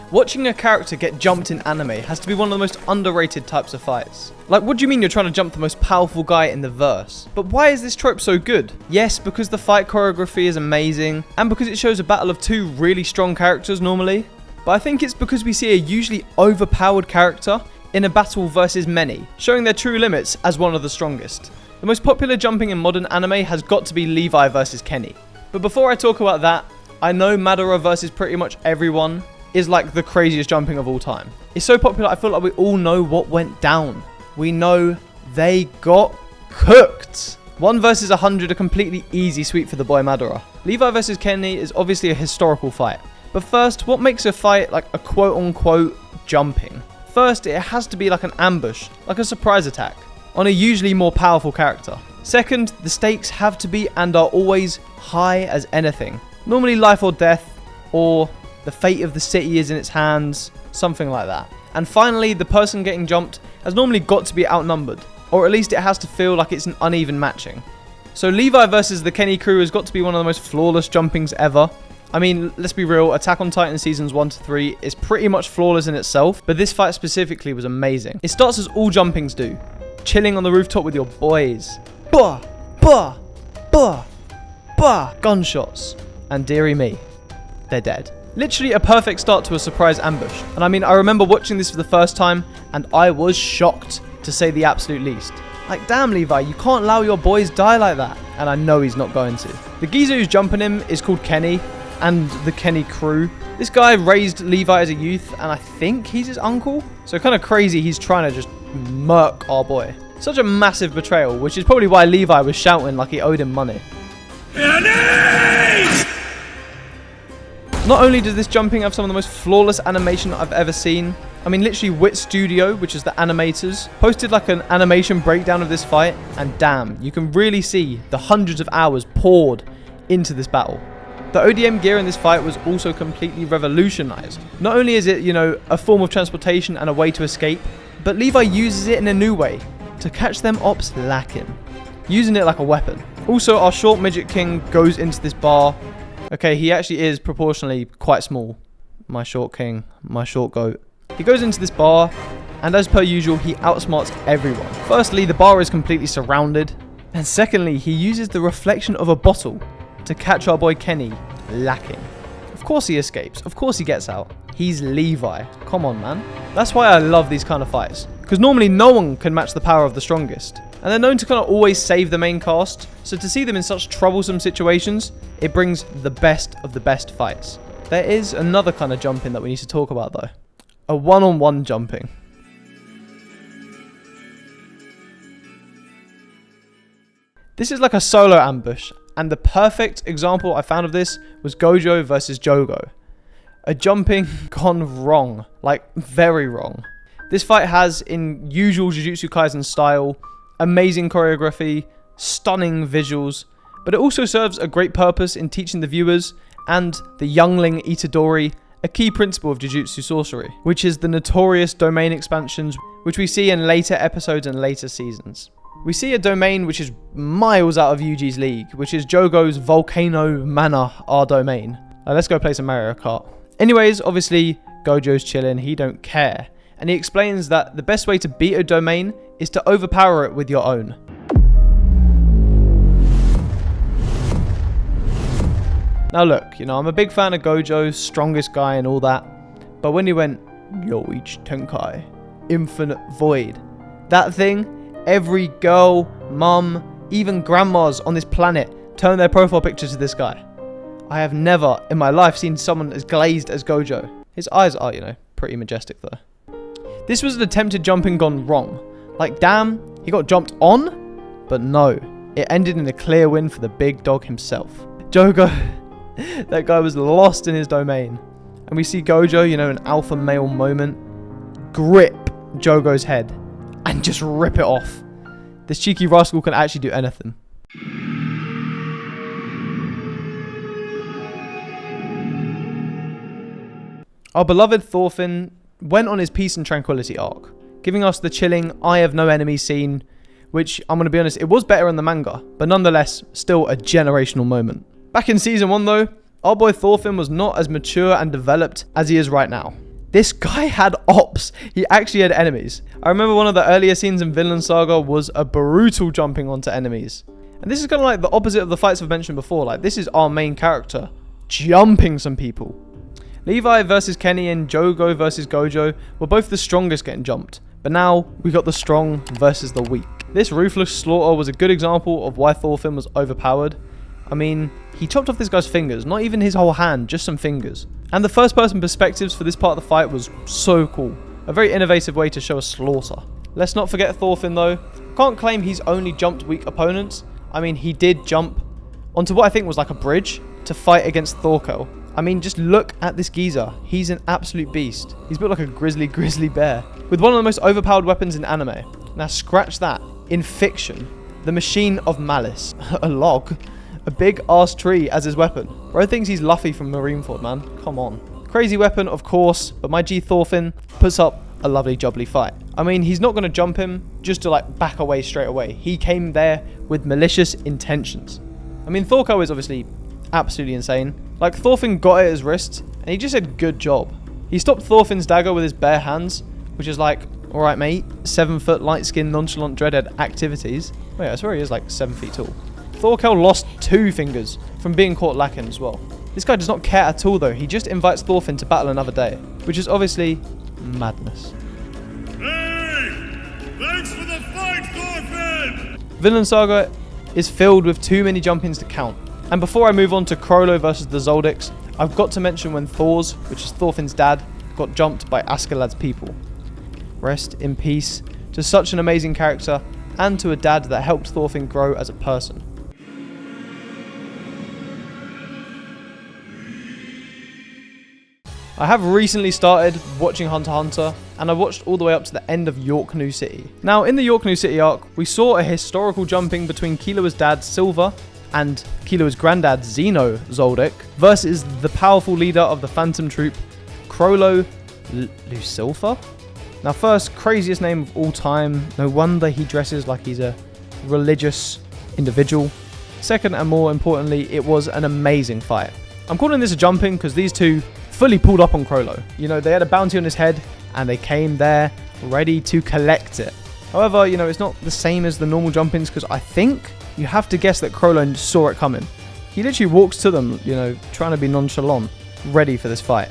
Watching a character get jumped in anime has to be one of the most underrated types of fights. Like, what do you mean you're trying to jump the most powerful guy in the verse? But why is this trope so good? Yes, because the fight choreography is amazing, and because it shows a battle of two really strong characters normally. But I think it's because we see a usually overpowered character in a battle versus many, showing their true limits as one of the strongest. The most popular jumping in modern anime has got to be Levi versus Kenny. But before I talk about that, I know Madara versus pretty much everyone is like the craziest jumping of all time. It's so popular, I feel like we all know what went down. We know they got cooked. 1 versus 100, a completely easy sweep for the boy Madara. Levi versus Kenny is obviously a historical fight. But first, what makes a fight like a quote-unquote jumping? First, it has to be like an ambush, like a surprise attack, on a usually more powerful character. Second, the stakes have to be and are always high as anything. Normally life or death, or the fate of the city is in its hands, something like that. And finally, the person getting jumped has normally got to be outnumbered, or at least it has to feel like it's an uneven matching. So Levi versus the Kenny crew has got to be one of the most flawless jumpings ever. I mean, let's be real, Attack on Titan seasons 1 to 3 is pretty much flawless in itself, but this fight specifically was amazing. It starts as all jumpings do, chilling on the rooftop with your boys. Bah, bah, bah, bah, gunshots. And dearie me, they're dead. Literally a perfect start to a surprise ambush. And I mean, I remember watching this for the first time, and I was shocked, to say the absolute least. Like, damn Levi, you can't allow your boys die like that. And I know he's not going to. The geezer who's jumping him is called Kenny, and the Kenny crew. This guy raised Levi as a youth, and I think he's his uncle. So kind of crazy he's trying to just murk our boy. Such a massive betrayal, which is probably why Levi was shouting like he owed him money. Not only does this jumping have some of the most flawless animation I've ever seen, I mean literally Wit Studio, which is the animators, posted like an animation breakdown of this fight, and damn, you can really see the hundreds of hours poured into this battle. The ODM gear in this fight was also completely revolutionized. Not only is it, a form of transportation and a way to escape, but Levi uses it in a new way, to catch them ops lacking, using it like a weapon. Also, our short midget king goes into this bar. Okay, he actually is proportionally quite small. My short king, my short goat. He goes into this bar, and as per usual, he outsmarts everyone. Firstly, the bar is completely surrounded, and secondly, he uses the reflection of a bottle to catch our boy Kenny lacking. Of course he escapes, of course he gets out. He's Levi. Come on, man. That's why I love these kind of fights, because normally no one can match the power of the strongest. And they're known to kind of always save the main cast, so to see them in such troublesome situations, it brings the best of the best fights. There is another kind of jumping that we need to talk about though. A one-on-one jumping. This is like a solo ambush, and the perfect example I found of this was Gojo versus Jogo. A jumping gone wrong, like very wrong. This fight has, in usual Jujutsu Kaisen style, amazing choreography, stunning visuals, but it also serves a great purpose in teaching the viewers and the youngling Itadori a key principle of Jujutsu sorcery, which is the notorious domain expansions which we see in later episodes and later seasons. We see a domain which is miles out of Yuji's league, which is Jogo's Volcano Mana R domain. Let's go play some Mario Kart. Anyways, obviously, Gojo's chilling, he don't care. And he explains that the best way to beat a domain is to overpower it with your own. Now look, I'm a big fan of Gojo, strongest guy and all that. But when he went, Yoichi Tenkai, Infinite Void, that thing, every girl, mum, even grandmas on this planet turn their profile picture to this guy. I have never in my life seen someone as glazed as Gojo. His eyes are, pretty majestic though. This was an attempted jumping gone wrong. Like, damn, he got jumped on? But no, it ended in a clear win for the big dog himself. Jogo, that guy was lost in his domain. And we see Gojo, an alpha male moment, grip Jogo's head and just rip it off. This cheeky rascal can actually do anything. Our beloved Thorfinn went on his peace and tranquility arc, giving us the chilling I have no enemies scene, which, I'm going to be honest, it was better in the manga, but nonetheless, still a generational moment. Back in season 1 though, our boy Thorfinn was not as mature and developed as he is right now. This guy had ops. He actually had enemies. I remember one of the earlier scenes in Vinland Saga was a brutal jumping onto enemies. And this is kind of like the opposite of the fights I've mentioned before. Like, this is our main character jumping some people. Levi versus Kenny and Jogo versus Gojo were both the strongest getting jumped. But now, we got the strong versus the weak. This ruthless slaughter was a good example of why Thorfinn was overpowered. I mean, he chopped off this guy's fingers, not even his whole hand, just some fingers. And the first person perspectives for this part of the fight was so cool. A very innovative way to show a slaughter. Let's not forget Thorfinn though. Can't claim he's only jumped weak opponents. I mean, he did jump onto what I think was like a bridge to fight against Thorkel. I mean, just look at this geezer. He's an absolute beast. He's built like a grizzly bear. With one of the most overpowered weapons in anime. Now scratch that. In fiction, the machine of malice. A log. A big ass tree as his weapon. Bro thinks he's Luffy from Marineford, man. Come on. Crazy weapon, of course, but my G Thorfinn puts up a lovely jubbly fight. I mean, he's not going to jump him just to like back away straight away. He came there with malicious intentions. I mean, Thorkel is obviously absolutely insane. Like, Thorfinn got at his wrist, and he just said, good job. He stopped Thorfinn's dagger with his bare hands, which is like, alright mate, 7 foot, light-skinned, nonchalant, dreadhead activities. Wait, I swear he is like 7 feet tall. Thorkel lost 2 fingers from being caught lacking as well. This guy does not care at all though, he just invites Thorfinn to battle another day, which is obviously madness. Hey! Thanks for the fight, Thorfinn! Vinland Saga is filled with too many jumpings to count. And before I move on to Krollo versus the Zoldycks, I've got to mention when Thors, which is Thorfinn's dad, got jumped by Askeladd's people. Rest in peace to such an amazing character and to a dad that helped Thorfinn grow as a person. I have recently started watching Hunter x Hunter, and I watched all the way up to the end of York New City. Now, in the York New City arc, we saw a historical jumping between Killua's dad, Silver, and Killua's granddad, Zeno Zoldyck, versus the powerful leader of the Phantom Troop, Krollo Lusilfa? Now first, craziest name of all time. No wonder he dresses like he's a religious individual. Second, and more importantly, it was an amazing fight. I'm calling this a jumping because these two fully pulled up on Krollo. You know, they had a bounty on his head and they came there ready to collect it. However, you know, it's not the same as the normal jumpings because I think you have to guess that Krollo saw it coming. He literally walks to them, you know, trying to be nonchalant, ready for this fight.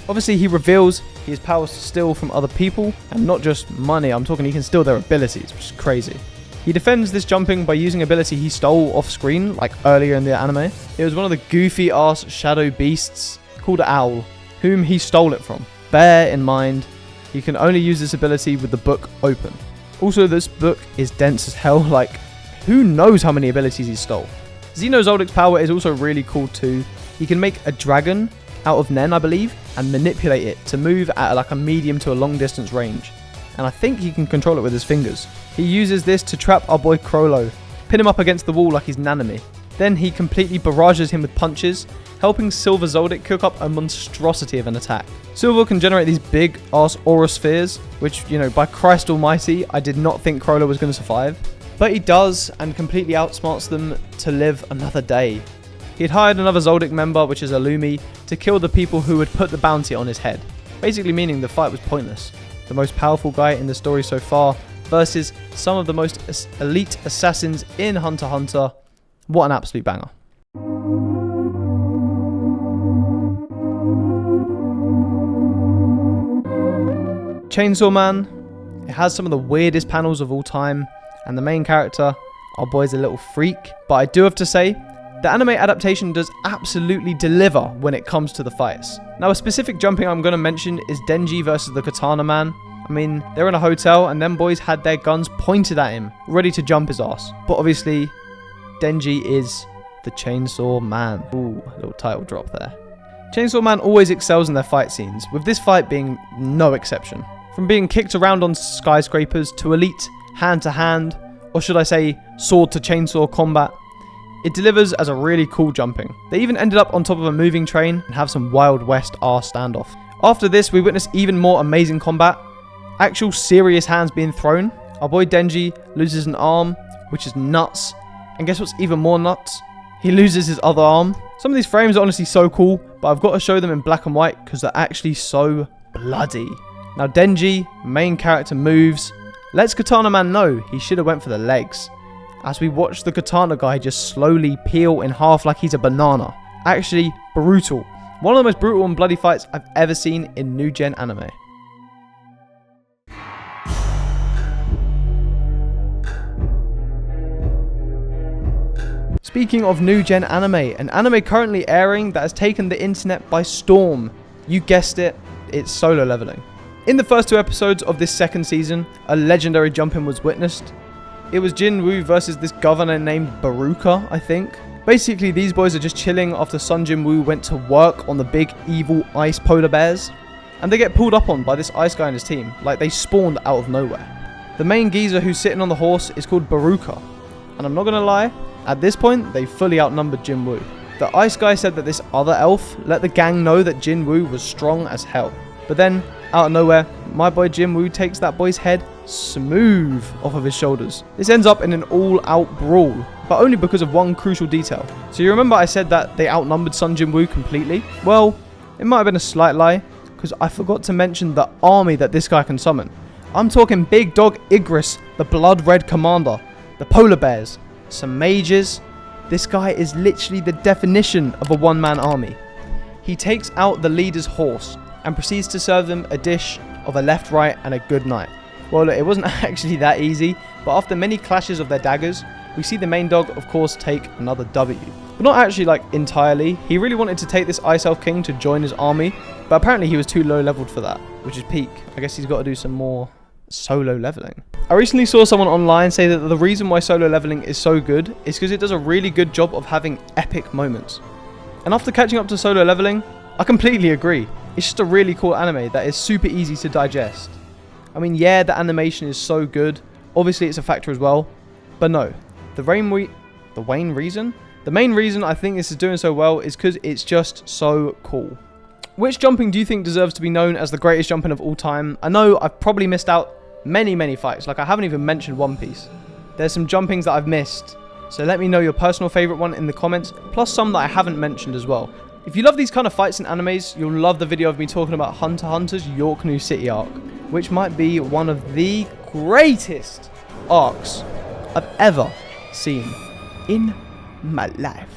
Obviously, he reveals he has powers to steal from other people, and not just money, I'm talking he can steal their abilities, which is crazy. He defends this jumping by using ability he stole off screen, like earlier in the anime. It was one of the goofy ass shadow beasts called Owl, whom he stole it from. Bear in mind, you can only use this ability with the book open. Also, this book is dense as hell, like, who knows how many abilities he stole. Zeno Zoldyck's power is also really cool too. He can make a dragon out of Nen, I believe, and manipulate it to move at like a medium to a long distance range. And I think he can control it with his fingers. He uses this to trap our boy Krollo, pin him up against the wall like he's Nanami. Then he completely barrages him with punches, helping Silver Zoldyck cook up a monstrosity of an attack. Silver can generate these big ass aura spheres, which, you know, by Christ almighty, I did not think Krollo was going to survive. But he does, and completely outsmarts them to live another day. He had hired another Zoldyck member, which is Illumi, to kill the people who had put the bounty on his head. Basically meaning the fight was pointless. The most powerful guy in the story so far versus some of the most elite assassins in Hunter x Hunter. What an absolute banger. Chainsaw Man. It has some of the weirdest panels of all time, and the main character, our boy's a little freak. But I do have to say, the anime adaptation does absolutely deliver when it comes to the fights. Now, a specific jumping I'm going to mention is Denji versus the Katana Man. I mean, they're in a hotel and them boys had their guns pointed at him, ready to jump his ass. But obviously, Denji is the Chainsaw Man. Ooh, a little title drop there. Chainsaw Man always excels in their fight scenes, with this fight being no exception. From being kicked around on skyscrapers to elite hand-to-hand, or should I say sword to chainsaw combat, it delivers as a really cool jumping. They even ended up on top of a moving train and have some Wild West R standoff. After this, we witness even more amazing combat, actual serious hands being thrown. Our boy Denji loses an arm, which is nuts. And guess what's even more nuts? He loses his other arm. Some of these frames are honestly so cool, but I've got to show them in black and white because they're actually so bloody. Now Denji, main character, moves. Lets Katana Man know he should have went for the legs, as we watch the Katana guy just slowly peel in half like he's a banana. Actually, brutal. One of the most brutal and bloody fights I've ever seen in new gen anime. Speaking of new gen anime, an anime currently airing that has taken the internet by storm. You guessed it, it's Solo Leveling. In the first 2 episodes of this second season, a legendary jump-in was witnessed. It was Jinwoo versus this governor named Baruka, I think. Basically, these boys are just chilling after Sun Jinwoo went to work on the big evil ice polar bears. And they get pulled up on by this ice guy and his team, like they spawned out of nowhere. The main geezer who's sitting on the horse is called Baruka. And I'm not gonna lie, at this point, they fully outnumbered Jinwoo. The ice guy said that this other elf let the gang know that Jinwoo was strong as hell. But then, out of nowhere, my boy Jinwoo takes that boy's head smooth off of his shoulders. This ends up in an all-out brawl, but only because of one crucial detail. So you remember I said that they outnumbered Sun Jinwoo completely? Well, it might have been a slight lie, because I forgot to mention the army that this guy can summon. I'm talking Big Dog Igris, the Blood Red Commander, the Polar Bears, some mages. This guy is literally the definition of a one-man army. He takes out the leader's horse and proceeds to serve them a dish of a left, right, and a good night. Well, look, it wasn't actually that easy, but after many clashes of their daggers, we see the main dog, of course, take another W. But not actually, like, entirely. He really wanted to take this Ice Elf King to join his army, but apparently he was too low leveled for that, which is peak. I guess he's got to do some more solo leveling. I recently saw someone online say that the reason why solo leveling is so good is because it does a really good job of having epic moments. And after catching up to solo leveling, I completely agree. It's just a really cool anime that is super easy to digest. I mean, yeah, the animation is so good. Obviously, it's a factor as well. But no, the main reason I think this is doing so well is because it's just so cool. Which jumping do you think deserves to be known as the greatest jumping of all time? I know I've probably missed out many fights. Like, I haven't even mentioned One Piece. There's some jumpings that I've missed. So let me know your personal favorite one in the comments, plus some that I haven't mentioned as well. If you love these kind of fights in animes, you'll love the video of me talking about Hunter x Hunter's York New City arc, which might be one of the greatest arcs I've ever seen in my life.